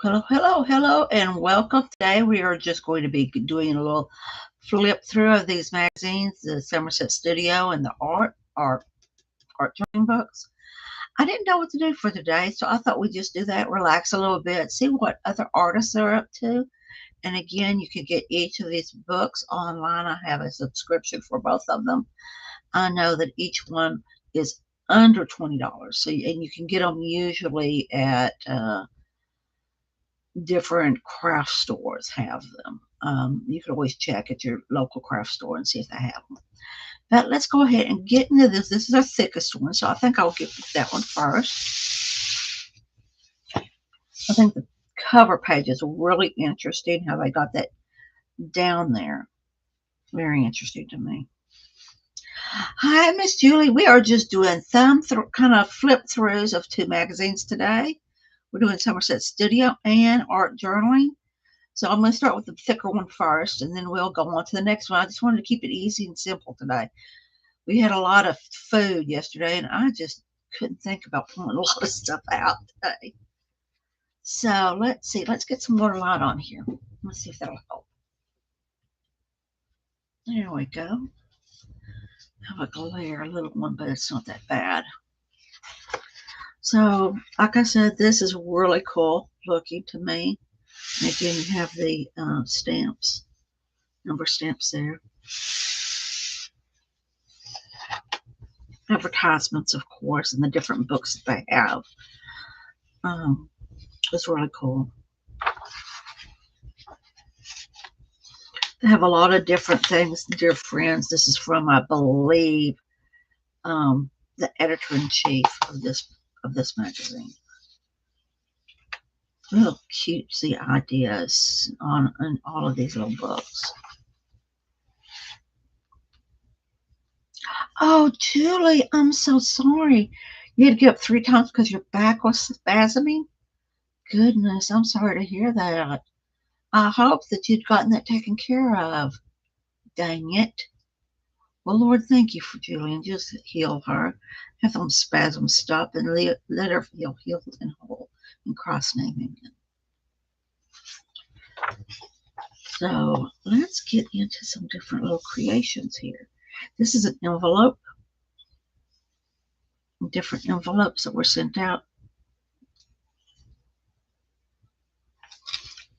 Hello, and welcome. Today we are just going to be doing a little flip through of these magazines, the Somerset Studio and the art journaling books. I didn't know what to do for today, so I thought we'd just do that, relax a little bit, see what other artists are up to. And again, you can get each of these books online. I have a subscription for both of them. I know that each one is under $20, and you can get them usually at different craft stores have them. You can always check at your local craft store and see if they have them. But let's go ahead and get into this. This is our thickest one, so I think I'll get that one first. I think the cover page is really interesting, how they got that down there. Very interesting to me. Hi, Miss Julie. We are just doing kind of flip throughs of two magazines today. We're doing Somerset Studio and Art Journaling. So I'm going to start with the thicker one first, and then we'll go on to the next one. I just wanted to keep it easy and simple today. We had a lot of food yesterday, and I just couldn't think about pulling a lot of stuff out today. So let's see. Let's get some more light on here. Let's see if that'll help. There we go. I have a glare, a little one, but it's not that bad. So, like I said, this is really cool looking to me. And again, you have the stamps, number stamps there. Advertisements, of course, and the different books that they have. It's really cool. They have a lot of different things, dear friends. This is from, I believe, the editor-in-chief of this magazine. Real cutesy ideas on all of these little books. Oh, Julie, I'm so sorry. You had to get up 3 times because your back was spasming? Goodness, I'm sorry to hear that. I hope that you'd gotten that taken care of. Dang it. Well, Lord, thank you for Julie, and just heal her. Have them spasms stop and let her feel healed and whole in Christ's name. Amen. So let's get into some different little creations here. This is an envelope. Different envelopes that were sent out.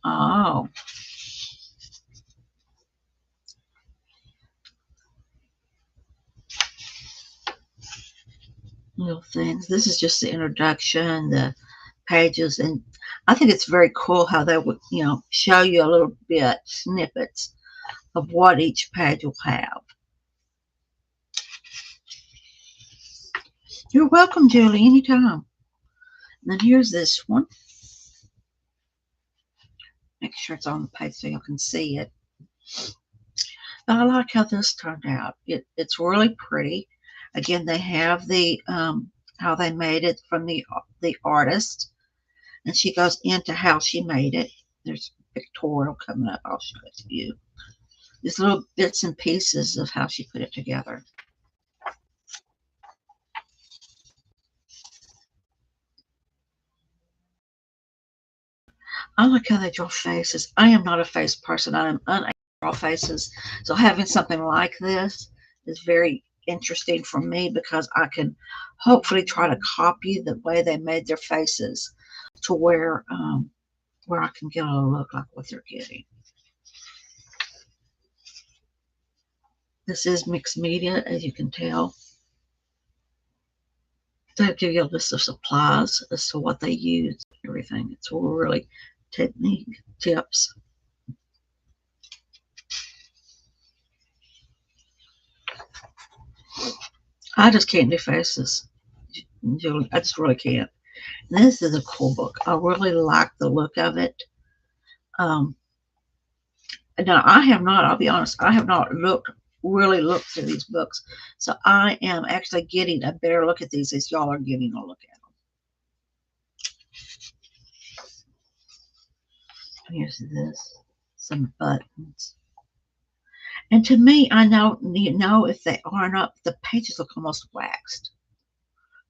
Oh. Little things. This is just the introduction, the pages, and I think it's very cool how they would, show you a little bit, snippets of what each page will have. You're welcome, Julie, anytime. And then here's this one. Make sure it's on the page so you can see it. But I like how this turned out. It's really pretty. Again, they have the how they made it from the artist, and she goes into how she made it. There's a pictorial coming up. I'll show it to you. These little bits and pieces of how she put it together. I like how they draw faces. I am not a face person. I am unable to draw faces. So having something like this is very interesting for me because I can hopefully try to copy the way they made their faces to where I can get a look like what they're getting. This is mixed media, as you can tell. They'll give you a list of supplies as to what they use, everything. It's really technique tips. I just can't do faces, Julie. I just really can't. And this is a cool book. I really like the look of it. Now, I have not, I'll be honest, I have not really looked through these books. So I am actually getting a better look at these as y'all are getting a look at them. Here's this, some buttons. And to me, I know if they are not, the pages look almost waxed.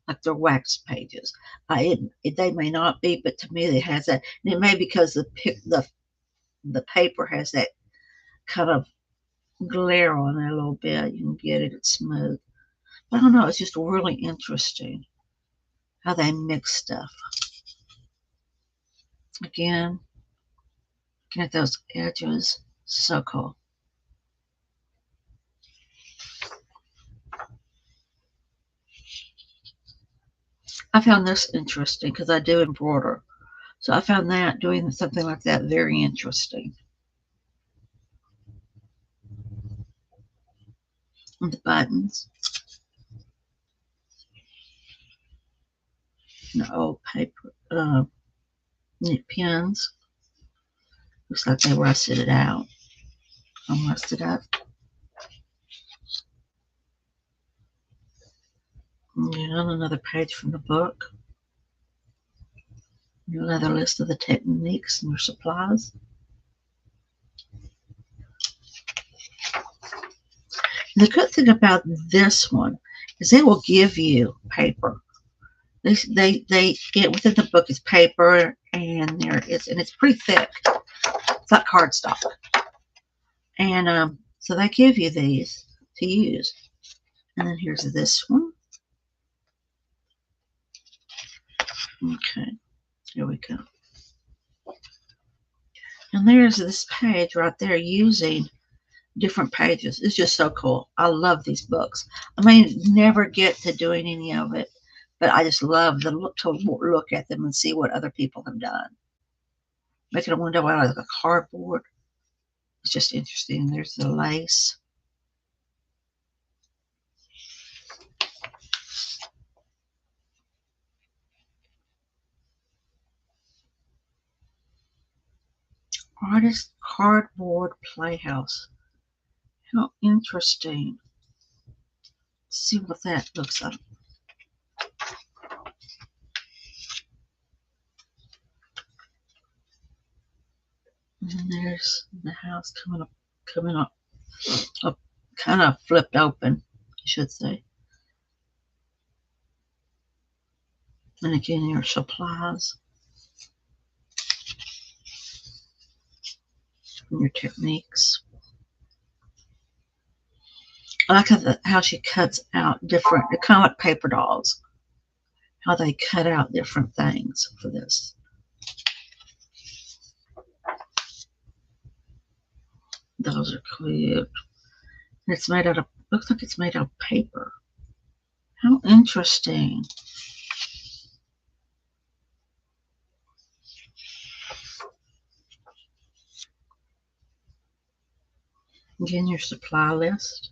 like they're wax pages. They may not be, but to me it has that. And it may be because the paper has that kind of glare on it a little bit. You can get it, it's smooth. I don't know, it's just really interesting how they mix stuff. Again, looking at those edges, so cool. I found this interesting because I do embroider. So I found that doing something like that very interesting. And the buttons, and the old paper, pins. Looks like they rusted it out. I'm rusted up. And another page from the book. Another list of the techniques and their supplies. The good thing about this one is they will give you paper. They get within the book is paper, and it's pretty thick. It's like cardstock, and so they give you these to use. And then here's this one. Okay, here we go. And there's this page right there using different pages. It's just so cool. I love these books. I may never get to doing any of it, but I just love to look at them and see what other people have done. Making a window out of a cardboard. It's just interesting. There's the lace. Artist Cardboard Playhouse. How interesting. Let's see what that looks like. And then there's the house coming up, kind of flipped open, I should say. And again, your supplies and your techniques. I like how she cuts out different, kind of like paper dolls, how they cut out different things for this. Those are cute. And it's made out of, looks like it's made out of paper. How interesting. Again, your supply list,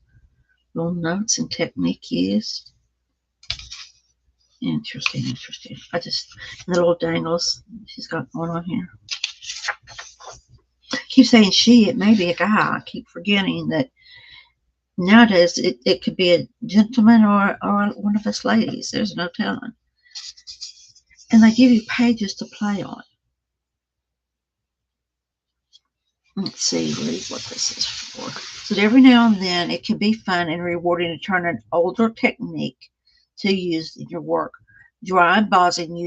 little notes and technique used. Interesting. I just, the little dangles she's got going on here. I keep saying she, it may be a guy. I keep forgetting that nowadays it could be a gentleman or one of us ladies. There's no telling. And they give you pages to play on. Let's see what this is for. So every now and then it can be fun and rewarding to turn an older technique to use in your work. Dry embossing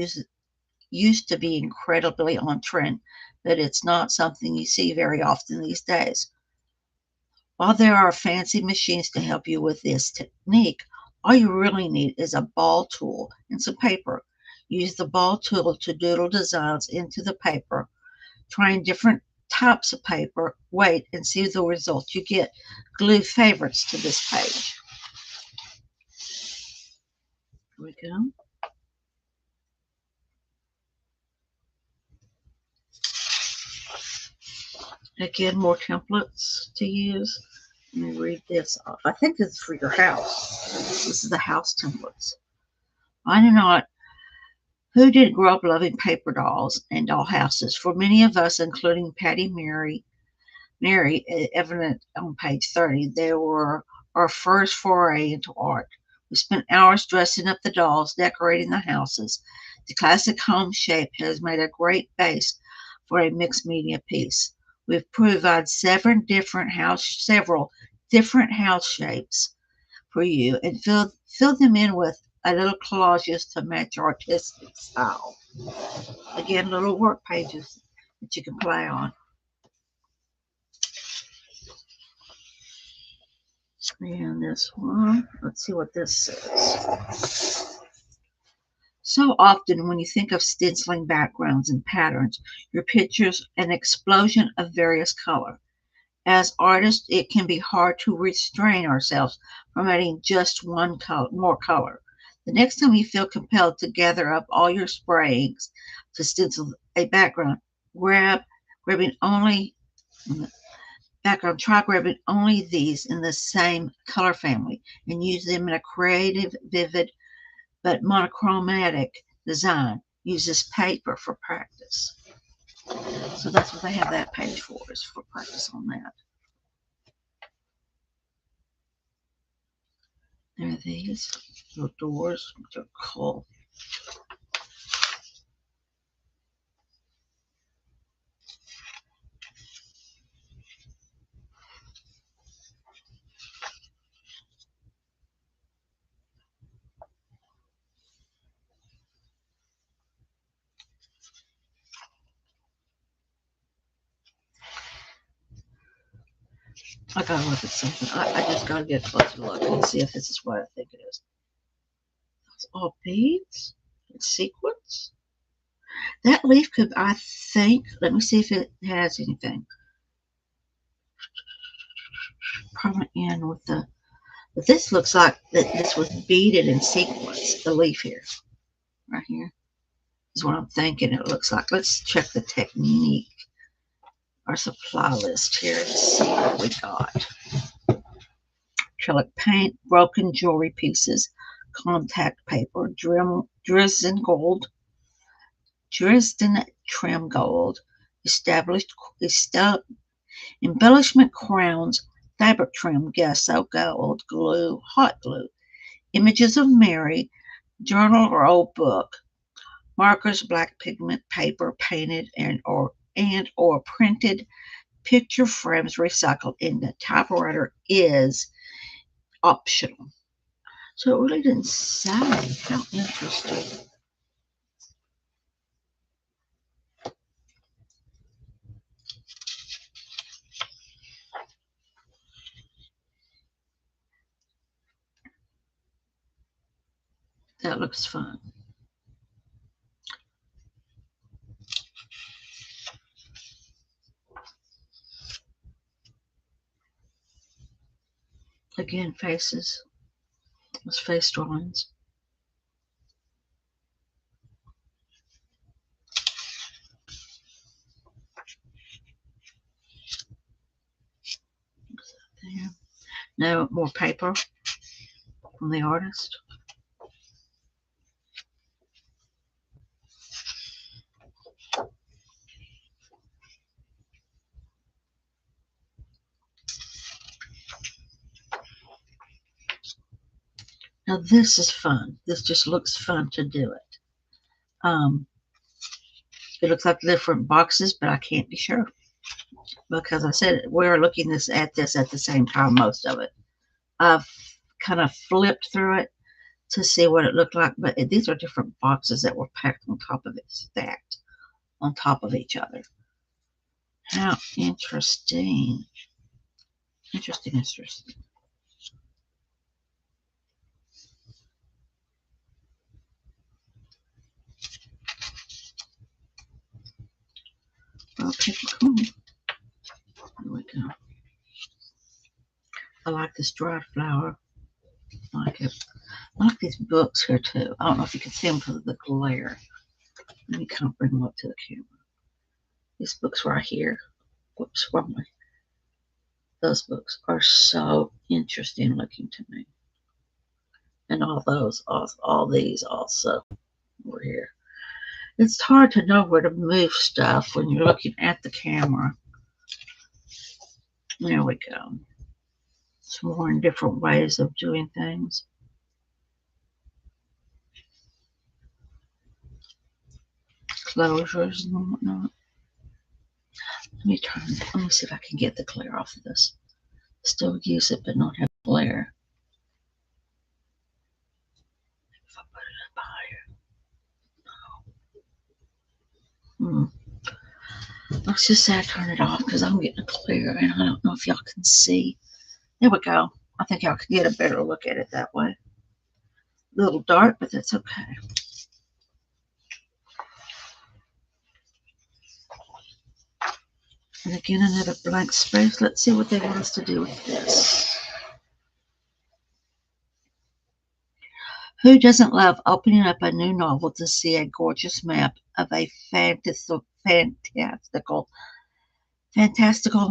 used to be incredibly on trend, but it's not something you see very often these days. While there are fancy machines to help you with this technique, all you really need is a ball tool and some paper. Use the ball tool to doodle designs into the paper. Trying different types of paper, wait and see the results you get. Glue favorites to this page. Here we go. Again, more templates to use. Let me read this off. I think this is for your house. This is the house templates. I do not. Who didn't grow up loving paper dolls and doll houses? For many of us, including Patty Mary, evident on page 30, they were our first foray into art. We spent hours dressing up the dolls, decorating the houses. The classic home shape has made a great base for a mixed media piece. We've provided several different house shapes for you and fill them in with a little collages to match your artistic style. Again, little work pages that you can play on. And this one, let's see what this says. So often when you think of stenciling backgrounds and patterns, your pictures an explosion of various color. As artists, it can be hard to restrain ourselves from adding just one color, more color. The next time you feel compelled to gather up all your sprayings to stencil a background, grabbing only try grabbing only these in the same color family and use them in a creative, vivid, but monochromatic design. Use this paper for practice. So that's what they have that page for, is for practice on that. There are these little doors, which are cool. I gotta look at something. I just gotta get a closer look and see if this is what I think it is. It's all beads and sequins. That leaf could, I think, let me see if it has anything. Probably in with the, but this looks like that this was beaded in sequins, the leaf here. Right here is what I'm thinking it looks like. Let's check the technique, our supply list here, and see what we got. Acrylic paint, broken jewelry pieces, contact paper, Dresden trim gold, embellishment crowns, fabric trim, gesso, gold, glue, hot glue, images of Mary, journal or old book, markers, black pigment, paper, painted and or printed, picture frames recycled in the typewriter is optional. So it really didn't say. How interesting. That looks fun. Again, faces. Those face drawings. There. Now more paper from the artist. Now this is fun. This just looks fun to do it. It looks like different boxes, but I can't be sure because I said we're looking at this at the same time. Most of it, I've kind of flipped through it to see what it looked like, but these are different boxes that were packed on top of it, stacked on top of each other. How interesting! Interesting. Well, paper cool. There we go. I like this dried flower. I like it. I like these books here too. I don't know if you can see them because of the glare. Let me kind of bring them up to the camera. These books right here. Whoops, wrong way. Those books are so interesting looking to me. And all these also over here. It's hard to know where to move stuff when you're looking at the camera. There we go. Some more in different ways of doing things. Closures and whatnot. Let me see if I can get the glare off of this. Still use it, but not have glare. If Let's just say I turn it off because I'm getting clear and I don't know if y'all can see. There we go. I think y'all can get a better look at it that way. A little dark, but that's okay. And again, another blank space. Let's see what they want us to do with this. Who doesn't love opening up a new novel to see a gorgeous map of a fantastical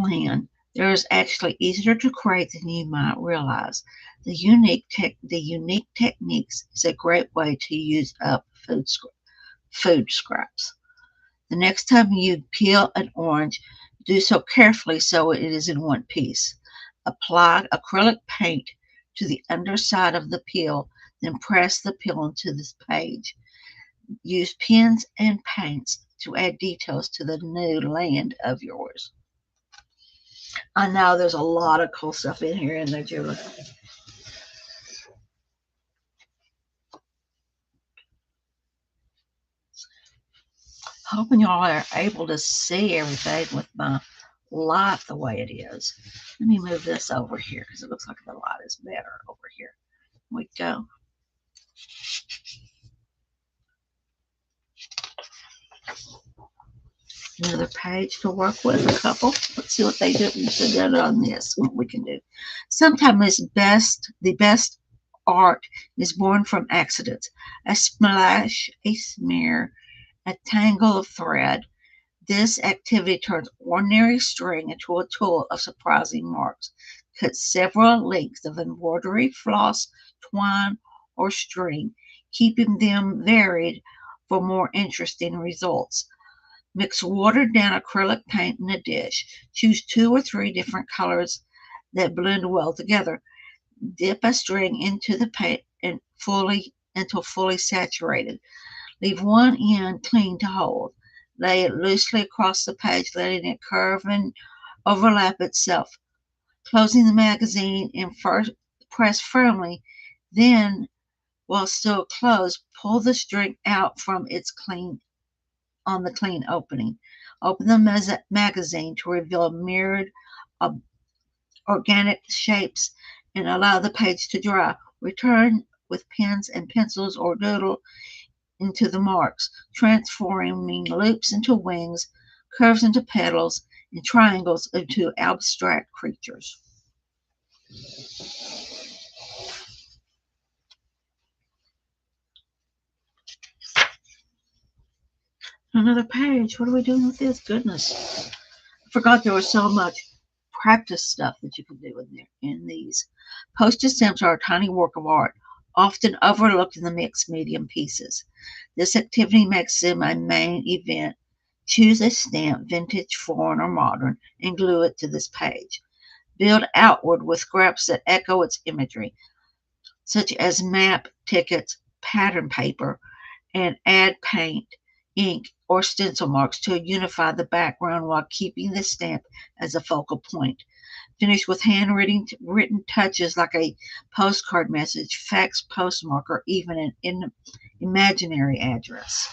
land? There is actually easier to create than you might realize. The unique techniques is a great way to use up food scraps. The next time you peel an orange, do so carefully so it is in one piece. Apply acrylic paint to the underside of the peel, then press the peel onto this page. Use pens and paints to add details to the new land of yours. I know there's a lot of cool stuff in here, isn't there, Julie? Hoping y'all are able to see everything with my light the way it is. Let me move this over here because it looks like the light is better over here. Here we go. Another page to work with, a couple. Let's see what they do on this, what we can do. Sometimes the best art is born from accidents. A splash, a smear, a tangle of thread. This activity turns ordinary string into a tool of surprising marks. Cut several lengths of embroidery, floss, twine, or string, keeping them varied for more interesting results. Mix watered down acrylic paint in a dish. Choose 2 or 3 different colors that blend well together. Dip a string into the paint until fully saturated. Leave one end clean to hold. Lay it loosely across the page, letting it curve and overlap itself. Closing the magazine and first press firmly. Then, while still closed, pull the string out from its clean on the clean opening. Open the magazine to reveal mirrored uh, organic shapes and allow the page to dry. Return with pens and pencils or doodle into the marks, transforming loops into wings, curves into petals, and triangles into abstract creatures. Another page. What are we doing with this? Goodness. I forgot there was so much practice stuff that you can do in these. Postage stamps are a tiny work of art, often overlooked in the mixed medium pieces. This activity makes them a main event. Choose a stamp, vintage, foreign, or modern, and glue it to this page. Build outward with scraps that echo its imagery, such as map, tickets, pattern paper, and add paint, ink, or stencil marks to unify the background while keeping the stamp as a focal point. Finish with written touches like a postcard message, fax postmark, or even an imaginary address.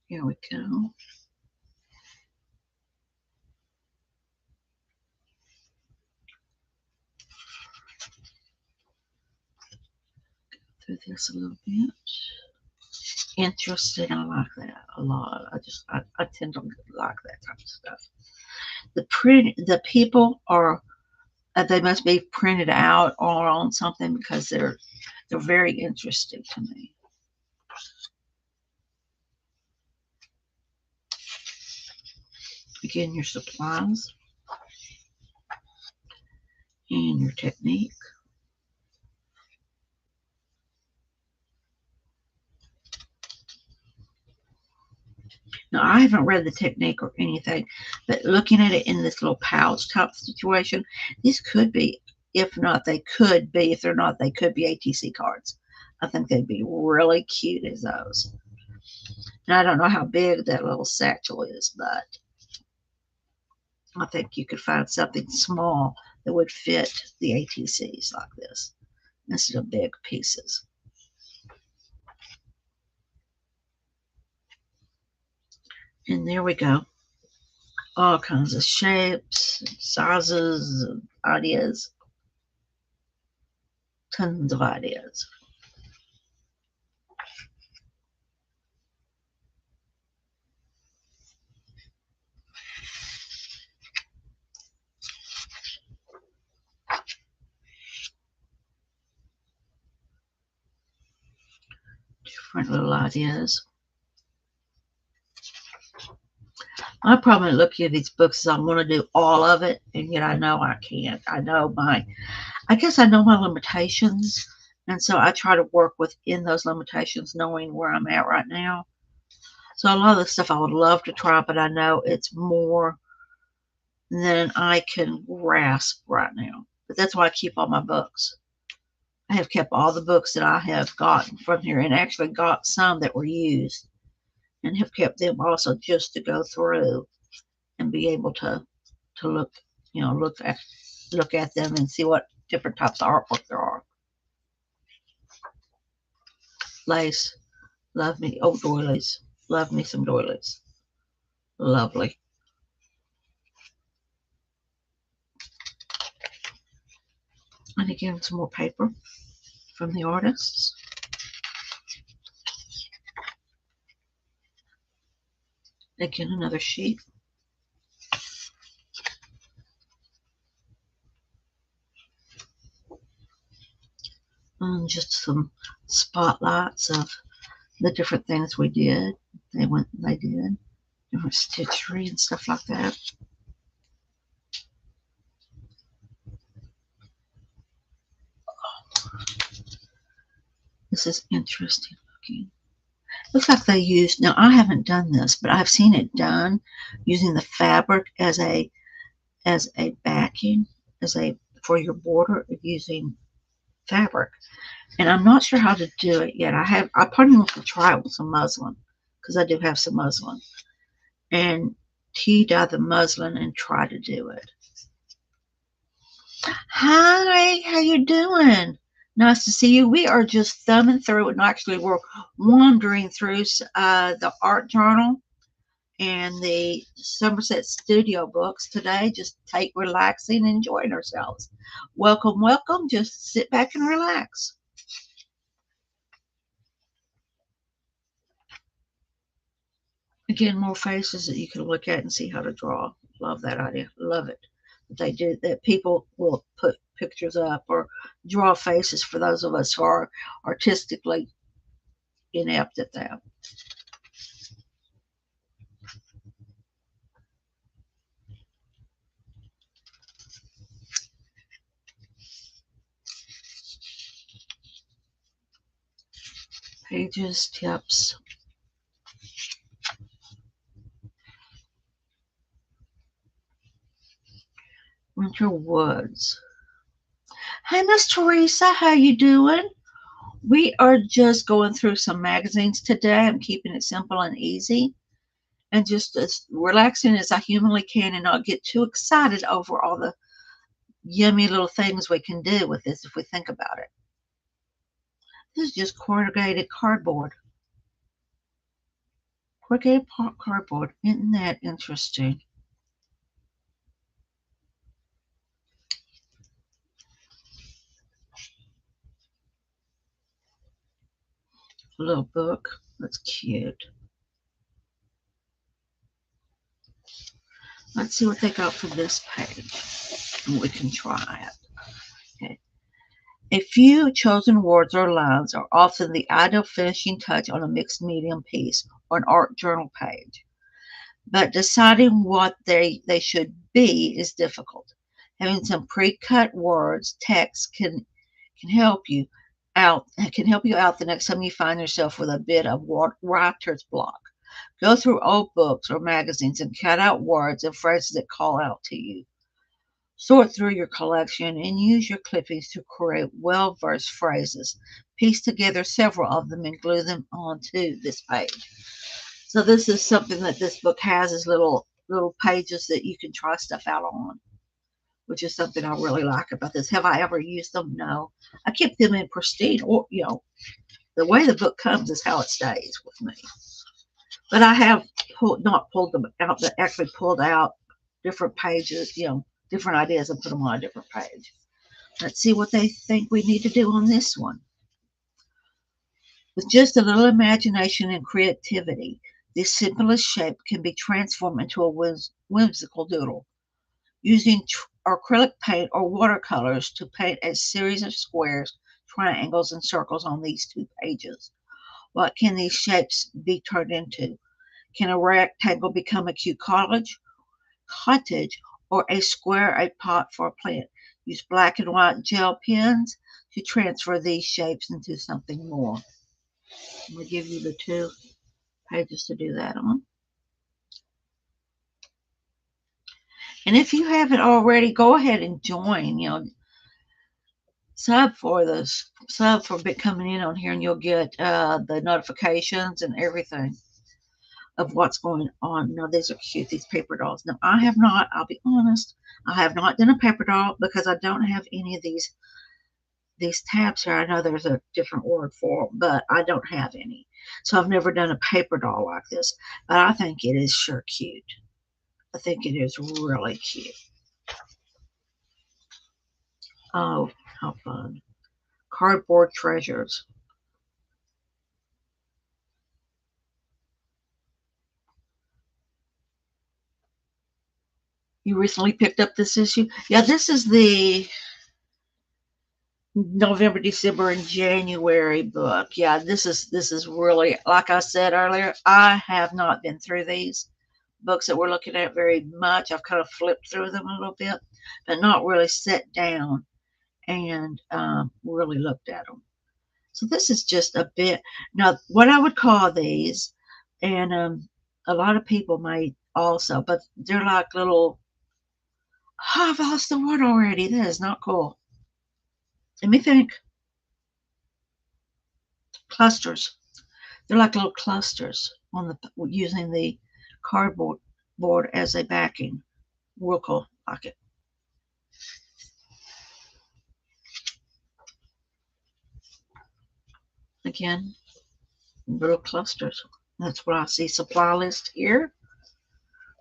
Here we go. Through this a little bit. Interesting. I like that a lot. I tend to like that type of stuff. The people are they must be printed out or on something because they're very interesting to me. Again, your supplies and your technique. Now, I haven't read the technique or anything, but looking at it in this little pouch type situation, these could be, if not, they could be, if they're not, they could be ATC cards. I think they'd be really cute as those. And I don't know how big that little satchel is, but I think you could find something small that would fit the ATCs like this. instead of big pieces. And there we go. All kinds of shapes, sizes, ideas. Tons of ideas. Different little ideas. My problem in looking at these books is I want to do all of it, and yet I know I can't. I guess I know my limitations, and so I try to work within those limitations, knowing where I'm at right now. So a lot of the stuff I would love to try, but I know it's more than I can grasp right now. But that's why I keep all my books. I have kept all the books that I have gotten from here, and actually got some that were used, and have kept them also just to go through and be able to look, look at them and see what different types of artwork there are. Lace, love me. Oh, doilies, love me some doilies. Lovely. And again, some more paper from the artists. Again, another sheet. And just some spotlights of the different things we did. They did different stitchery and stuff like that. This is interesting looking. Looks like they used, now I haven't done this, but I've seen it done using the fabric as a backing, for your border, using fabric. And I'm not sure how to do it yet. I probably want to try it with some muslin, because I do have some muslin, and tea dye the muslin and try to do it. Hi, how you doing? Nice to see you. We are just thumbing through, and actually we're wandering through the art journal and the Somerset Studio books today. Just relaxing and enjoying ourselves. Welcome, welcome. Just sit back and relax. Again, more faces that you can look at and see how to draw. Love that idea. Love it. That people will put pictures up or draw faces for those of us who are artistically inept at that. Pages, tips. Winter Woods. Hey, Miss Teresa, how you doing? We are just going through some magazines today. I'm keeping it simple and easy, and just as relaxing as I humanly can, and not get too excited over all the yummy little things we can do with this if we think about it. This is just corrugated cardboard. Corrugated cardboard. Isn't that interesting? A little book. That's cute. Let's see what they got for this page. And we can try it. Okay. A few chosen words or lines are often the ideal finishing touch on a mixed medium piece or an art journal page. But deciding what they should be is difficult. Having some pre-cut words, text can help you out the next time you find yourself with a bit of writer's block. Go through old books or magazines and cut out words and phrases that call out to you. Sort through your collection and use your clippings to create well-versed phrases. Piece together several of them and glue them onto this page. So this is something that this book has, is little pages that you can try stuff out on. which is something I really like about this. Have I ever used them? No. I keep them in pristine, or the way the book comes is how it stays with me. But I have not pulled them out, but actually pulled out different pages, different ideas, and put them on a different page. Let's see what they think we need to do on this one. With just a little imagination and creativity, the simplest shape can be transformed into a whimsical doodle. Using acrylic paint or watercolors to paint a series of squares, triangles, and circles on these 2 pages. What can these shapes be turned into? Can a rectangle become a cute cottage, or a square a pot for a plant? Use black and white gel pens to transfer these shapes into something more. I'm going to give you the 2 pages to do that on. And if you haven't already, go ahead and join, sub for coming in on here, and you'll get the notifications and everything of what's going on. Now, these are cute, these paper dolls. Now, I'll be honest, I have not done a paper doll because I don't have any of these tabs here. I know there's a different word for them, but I don't have any. So I've never done a paper doll like this, but I think it is sure cute. I think it is really cute. Oh, how fun. Cardboard treasures. You recently picked up this issue? Yeah, this is the November, December, and January book. Yeah, this is really, like I said earlier, I have not been through these books that we're looking at very much. I've kind of flipped through them a little bit, but not really sat down and really looked at them. So this is just a bit. Now, what I would call these, and a lot of people may also, but they're like little. Oh, I've lost the word already. That is not cool. Let me think. Clusters. They're like little clusters on the using the cardboard board as a backing. Real cool. Like it. Again, little clusters. That's what I see. Supply list here.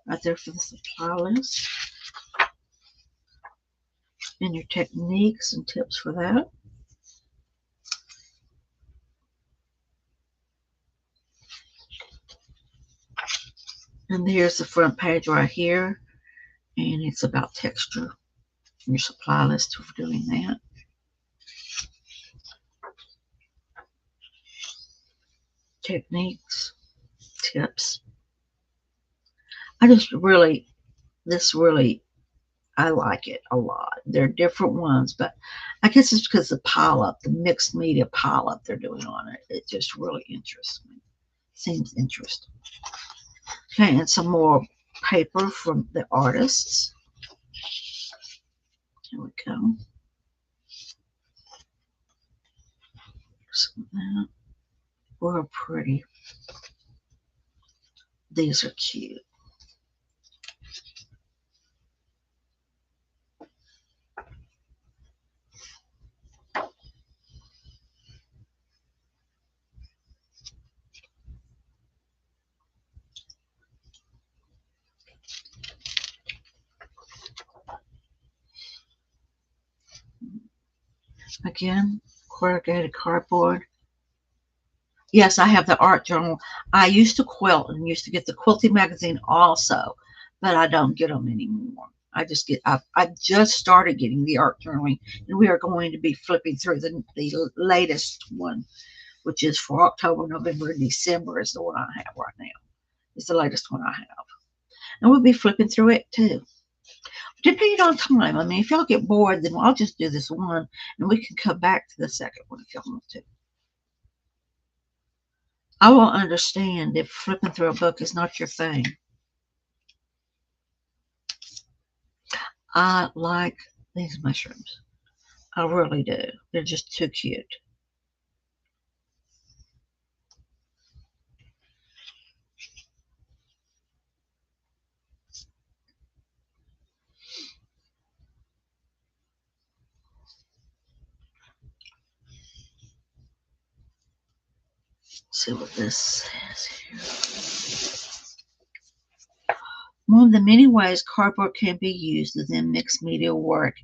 Right there for the supply list. And your techniques and tips for that. And here's the front page right here. And it's about texture. Your supply list for doing that. Techniques, tips. I just really, I like it a lot. There are different ones, but I guess it's because the the mixed media pile up they're doing on it. It just really interests me. Seems interesting. Okay, and some more paper from the artists. Here we go. Some of that. Real pretty. These are cute. Again, corrugated cardboard. Yes, I have the art journal. I used to quilt and used to get the quilting magazine also, but I don't get them anymore. I just started getting the art journaling, and we are going to be flipping through the latest one, which is for October, November, and December is the one I have right now. It's the latest one I have. And we'll be flipping through it too. Depending on time. I mean, if y'all get bored, then I'll just do this one, and we can come back to the second one if y'all want to. I will understand if flipping through a book is not your thing. I like these mushrooms. I really do. They're just too cute. See what this says here. One of the many ways cardboard can be used within mixed media work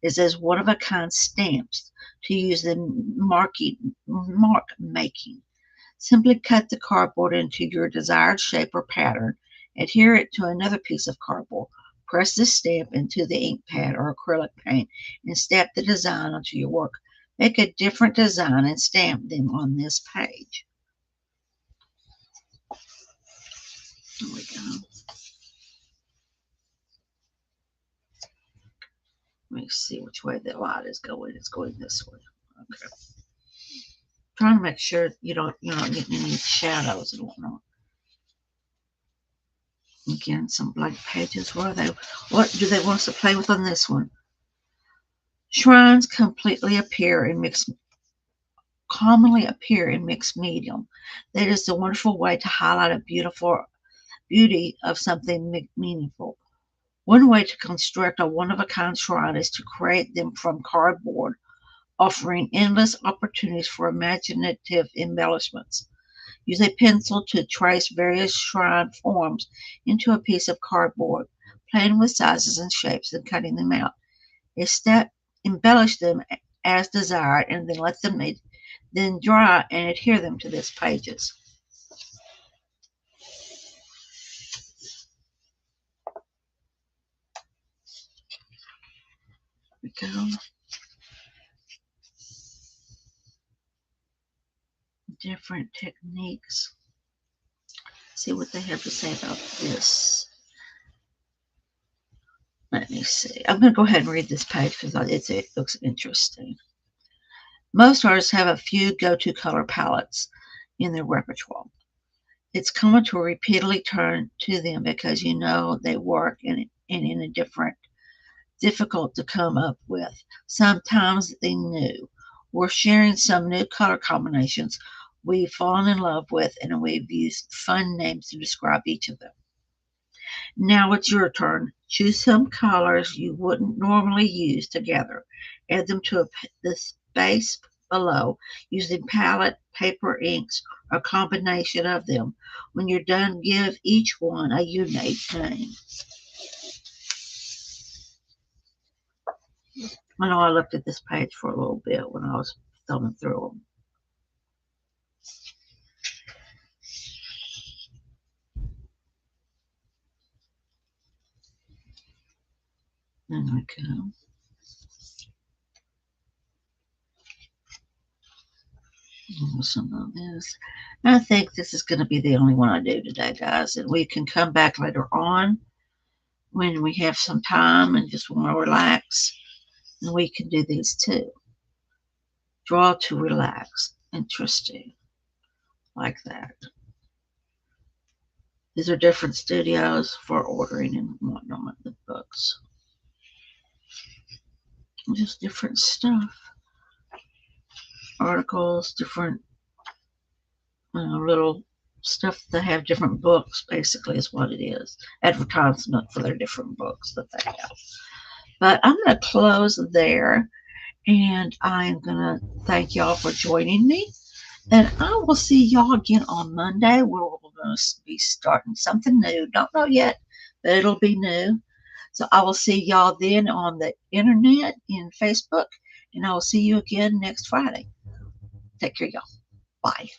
is as one-of-a-kind stamps to use in mark making. Simply cut the cardboard into your desired shape or pattern, adhere it to another piece of cardboard, press the stamp into the ink pad or acrylic paint, and stamp the design onto your work. Make a different design and stamp them on this page. There we go. Let me see which way the light is going. It's going this way. Okay. Trying to make sure you're not getting any shadows and whatnot. Again, some blank pages. What do they want us to play with on this one? Shrines commonly appear in mixed medium. That is a wonderful way to highlight a beauty of something meaningful. One way to construct a one-of-a-kind shrine is to create them from cardboard, offering endless opportunities for imaginative embellishments. Use a pencil to trace various shrine forms into a piece of cardboard, playing with sizes and shapes and cutting them out. Embellish them as desired and then let them then dry and adhere them to these pages. There we go. Different techniques. See what they have to say about this. Let me see. I'm going to go ahead and read this page because it looks interesting. Most artists have a few go-to color palettes in their repertoire. It's common to repeatedly turn to them because you know they work and in a difficult to come up with. Sometimes they new. We're sharing some new color combinations we've fallen in love with, and we've used fun names to describe each of them. Now it's your turn. Choose some colors you wouldn't normally use together. Add them to the space below using palette, paper, inks, or a combination of them. When you're done, give each one a unique name. I know I looked at this page for a little bit when I was thumbing through them. There we go. Some of this. I think this is going to be the only one I do today, guys. And we can come back later on when we have some time and just want to relax. And we can do these too. Draw to relax. Interesting. Like that. These are different studios for ordering and whatnot, the books. Just different stuff. Articles, different little stuff that have different books, basically, is what it is. Advertisement for their different books that they have. But I'm going to close there, and I'm going to thank y'all for joining me. And I will see y'all again on Monday, where we're going to be starting something new. Don't know yet, but it'll be new. So I will see y'all then on the internet in Facebook, and I will see you again next Friday. Take care, y'all. Bye.